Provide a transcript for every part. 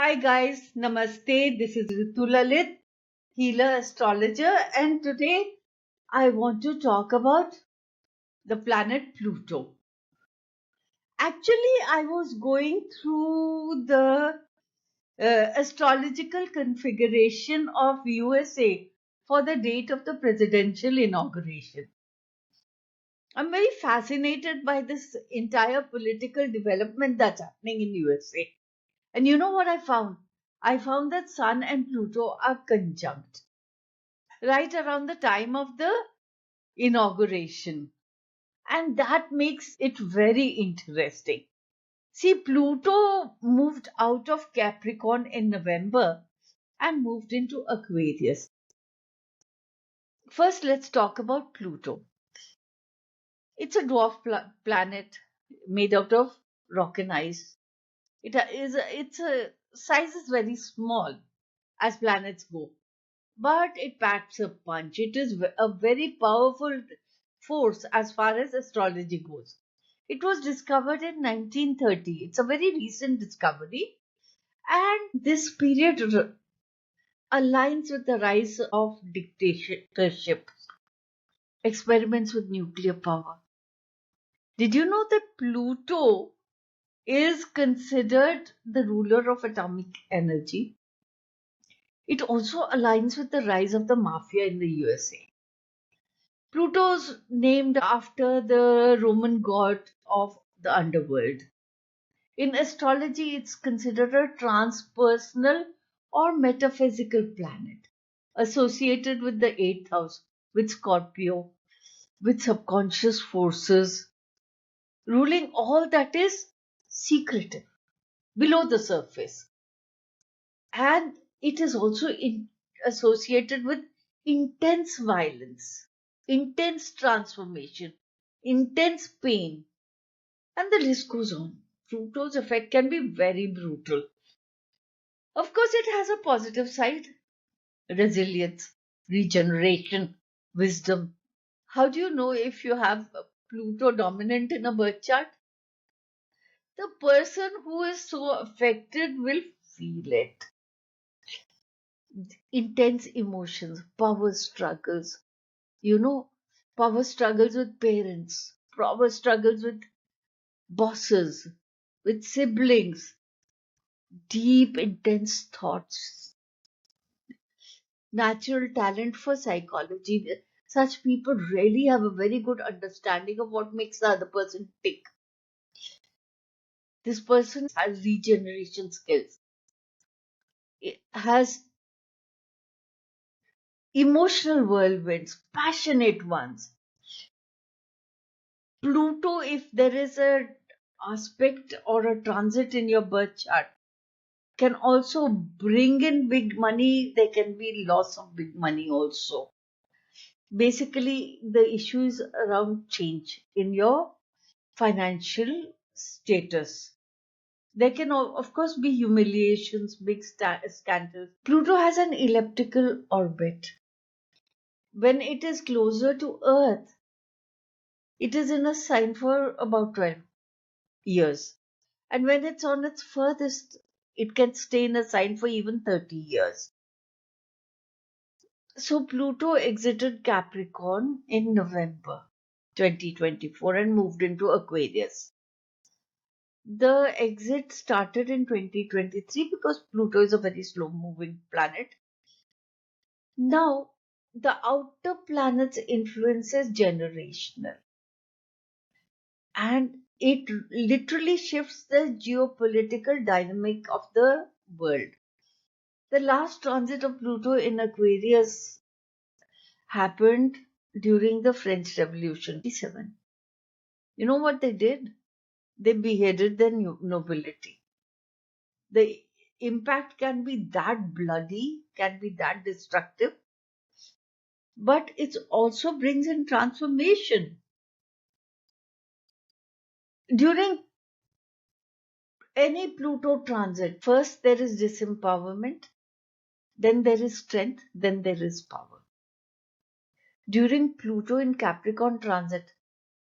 Hi guys, Namaste. This is Ritu healer astrologer, and today I want to talk about the planet Pluto. Actually, I was going through the astrological configuration of USA for the date of the presidential inauguration. I'm very fascinated by this entire political development that's happening in USA. And you know what I found? I found that Sun and Pluto are conjunct right around the time of the inauguration. And that makes it very interesting. See, Pluto moved out of Capricorn in November and moved into Aquarius. First, let's talk about Pluto. It's a dwarf planet made out of rock and ice. Its size is very small as planets go, but it packs a punch. It is a very powerful force as far as astrology goes. It was discovered in 1930. It's a very recent discovery, and this period aligns with the rise of dictatorship, experiments with nuclear power. Did you know that Pluto is considered the ruler of atomic energy? It also aligns with the rise of the mafia in the USA. Pluto's named after the Roman god of the underworld. In astrology, it's considered a transpersonal or metaphysical planet associated with the eighth house, with Scorpio, with subconscious forces, ruling all that is secretive, below the surface. And it is also associated with intense violence, intense transformation, intense pain, and the list goes on. Pluto's effect can be very brutal. Of course, it has a positive side: resilience, regeneration, wisdom. How do you know if you have Pluto dominant in a birth chart? The person who is so affected will feel it. Intense emotions, power struggles, you know, power struggles with parents, power struggles with bosses, with siblings, deep, intense thoughts, natural talent for psychology. Such people really have a very good understanding of what makes the other person tick. This person has regeneration skills, it has emotional whirlwinds, passionate ones. Pluto, if there is a aspect or a transit in your birth chart, can also bring in big money. There can be loss of big money also. Basically, the issue is around change in your financial status. There can, of course, be humiliations, big scandals. Pluto has an elliptical orbit. When it is closer to Earth, it is in a sign for about 12 years. And when it's on its furthest, it can stay in a sign for even 30 years. So Pluto exited Capricorn in November 2024 and moved into Aquarius. The exit started in 2023 because Pluto is a very slow moving planet. Now, the outer planet's influence is generational, and it literally shifts the geopolitical dynamic of the world. The last transit of Pluto in Aquarius happened during the French Revolution, 1947. You know what they did? They beheaded the nobility. The impact can be that bloody, can be that destructive, but it also brings in transformation. During any Pluto transit, first there is disempowerment, then there is strength, then there is power. During Pluto in Capricorn transit,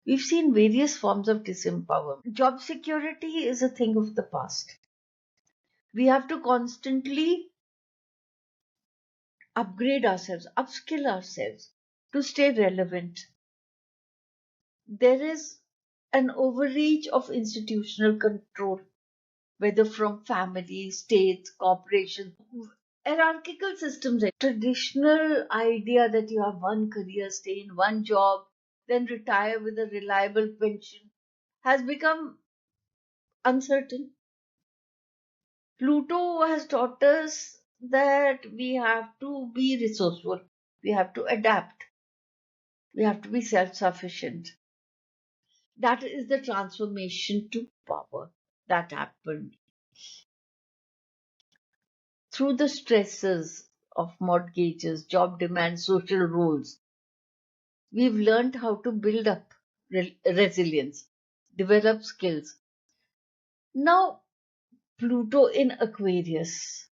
we've seen various forms of disempowerment. Job security is a thing of the past. We have to constantly upgrade ourselves, upskill ourselves to stay relevant. There is an overreach of institutional control, whether from families, states, corporations, hierarchical systems. Traditional idea that you have one career, stay in one job, then retire with a reliable pension has become uncertain. Pluto has taught us that we have to be resourceful, we have to adapt, we have to be self sufficient. That is the transformation to power that happened through the stresses of mortgages, job demands, social roles. We've learned how to build up resilience, develop skills. Now, Pluto in Aquarius.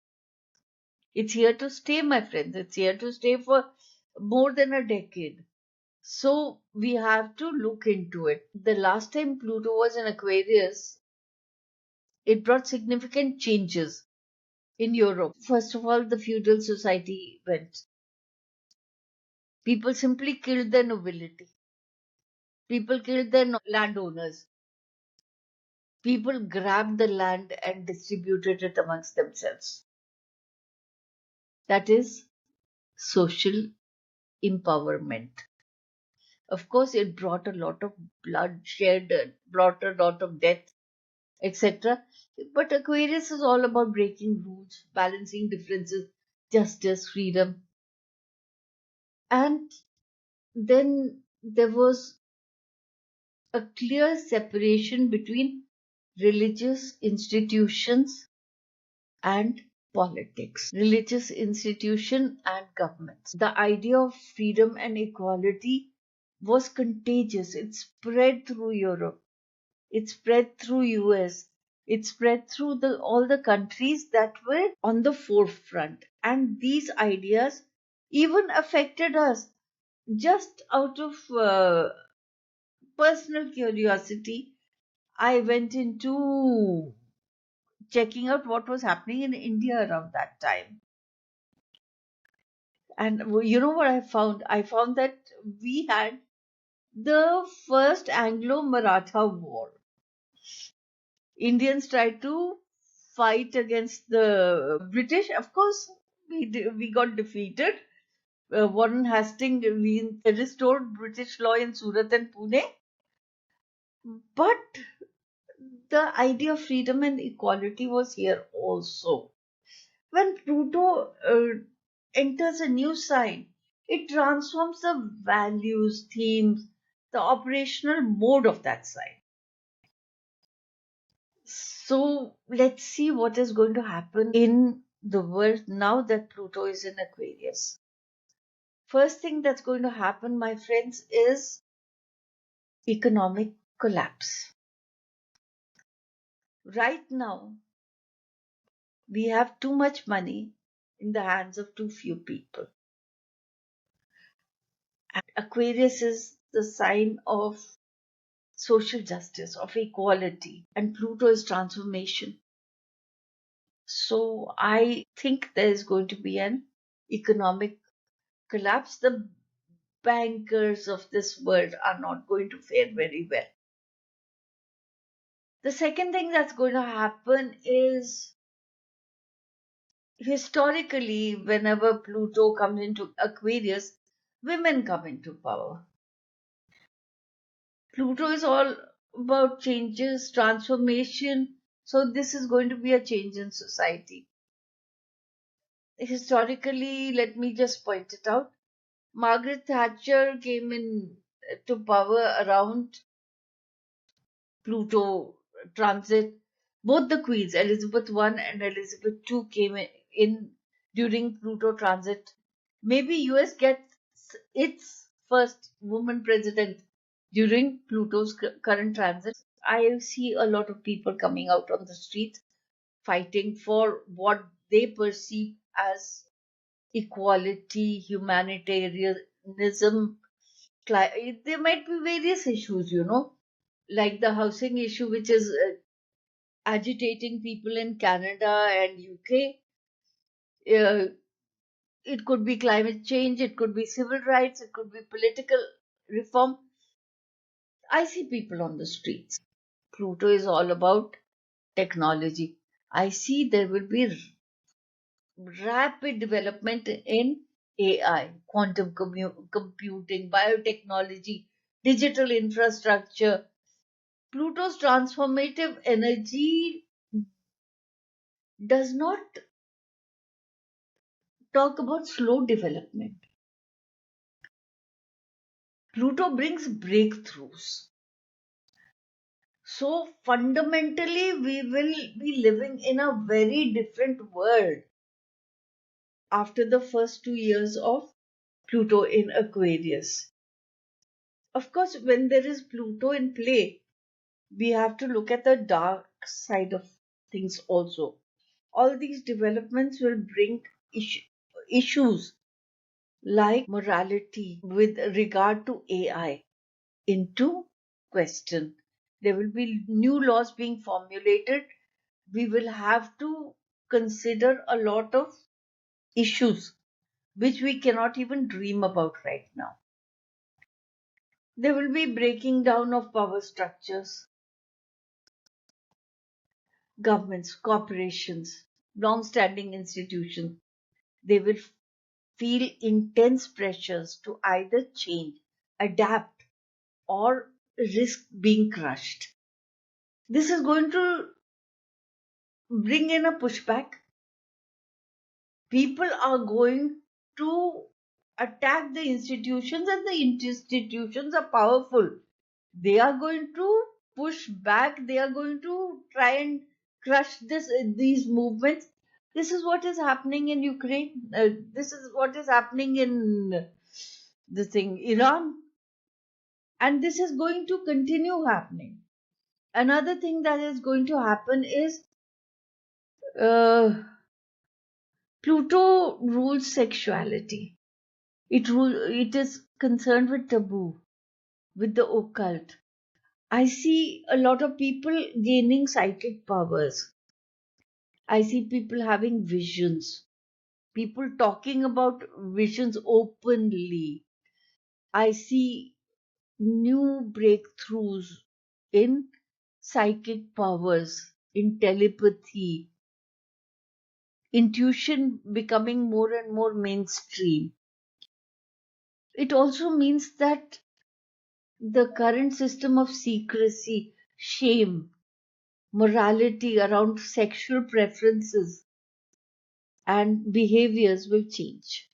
It's here to stay, my friends. It's here to stay for more than a decade. So we have to look into it. The last time Pluto was in Aquarius, it brought significant changes in Europe. First of all, the feudal society went. People simply killed their nobility. People killed their landowners. People grabbed the land and distributed it amongst themselves. That is social empowerment. Of course, it brought a lot of bloodshed, brought a lot of death, etc. But Aquarius is all about breaking rules, balancing differences, justice, freedom. And then there was a clear separation between religious institutions and politics, religious institution and governments. The idea of freedom and equality was contagious. It spread through Europe. It spread through US. It spread through all the countries that were on the forefront. And these ideas even affected us just out of personal curiosity. I went into checking out what was happening in India around that time. And you know what I found? I found that we had the first Anglo Maratha War. Indians tried to fight against the British. Of course, we got defeated. Warren Hastings restored British law in Surat and Pune. But the idea of freedom and equality was here also. When Pluto enters a new sign, it transforms the values, themes, the operational mode of that sign. So let's see what is going to happen in the world now that Pluto is in Aquarius. First thing that's going to happen, my friends, is economic collapse. Right now, we have too much money in the hands of too few people. Aquarius is the sign of social justice, of equality, and Pluto is transformation. So I think there is going to be an economic collapse. The bankers of this world are not going to fare very well. The second thing that's going to happen is historically, whenever Pluto comes into Aquarius, women come into power. Pluto is all about changes, transformation. So, this is going to be a change in society. Historically, let me just point it out. Margaret Thatcher came in to power around Pluto transit. Both the queens, Elizabeth I and Elizabeth II, came in during Pluto transit. Maybe US gets its first woman president during Pluto's current transit. I see a lot of people coming out on the streets fighting for what they perceive as equality, humanitarianism. There might be various issues, like the housing issue, which is agitating people in Canada and UK. Uh, it could be climate change, it could be civil rights, it could be political reform. I see people on the streets. Pluto is all about technology. I see there will be rapid development in AI, quantum computing, biotechnology, digital infrastructure. Pluto's transformative energy does not talk about slow development. Pluto brings breakthroughs. So fundamentally, we will be living in a very different world after the first 2 years of Pluto in Aquarius. Of course, when there is Pluto in play, we have to look at the dark side of things also. All these developments will bring issues like morality with regard to AI into question. There will be new laws being formulated. We will have to consider a lot of issues which we cannot even dream about right now. There will be breaking down of power structures, governments, corporations, long standing institutions. They will feel intense pressures to either change, adapt, or risk being crushed. This is going to bring in a pushback. People are going to attack the institutions, and the institutions are powerful. They are going to push back. They are going to try and crush these movements. This is what is happening in Ukraine. This is what is happening in the thing Iran, and this is going to continue happening. Another thing that is going to happen is uh, Pluto rules sexuality. It is concerned with taboo, with the occult. I see a lot of people gaining psychic powers. I see people having visions, people talking about visions openly. I see new breakthroughs in psychic powers, in telepathy, intuition becoming more and more mainstream. It also means that the current system of secrecy, shame, morality around sexual preferences and behaviors will change.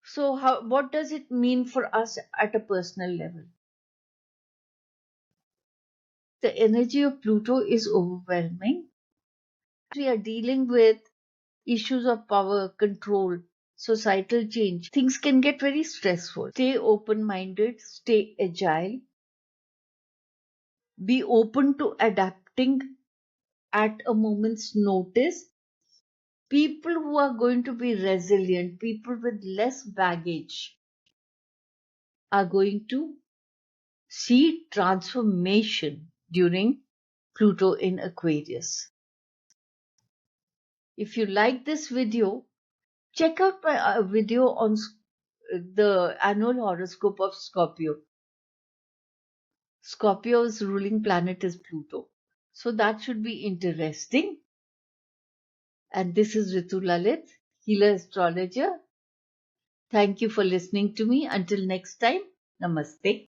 So, what does it mean for us at a personal level? The energy of Pluto is overwhelming. We are dealing with issues of power, control, societal change. Things can get very stressful. Stay open minded, stay agile, be open to adapting at a moment's notice. People who are going to be resilient, people with less baggage, are going to see transformation during Pluto in Aquarius. If you like this video, check out my video on the annual horoscope of Scorpio. Scorpio's ruling planet is Pluto. So that should be interesting. And this is Ritu Lalit, healer astrologer. Thank you for listening to me. Until next time, namaste.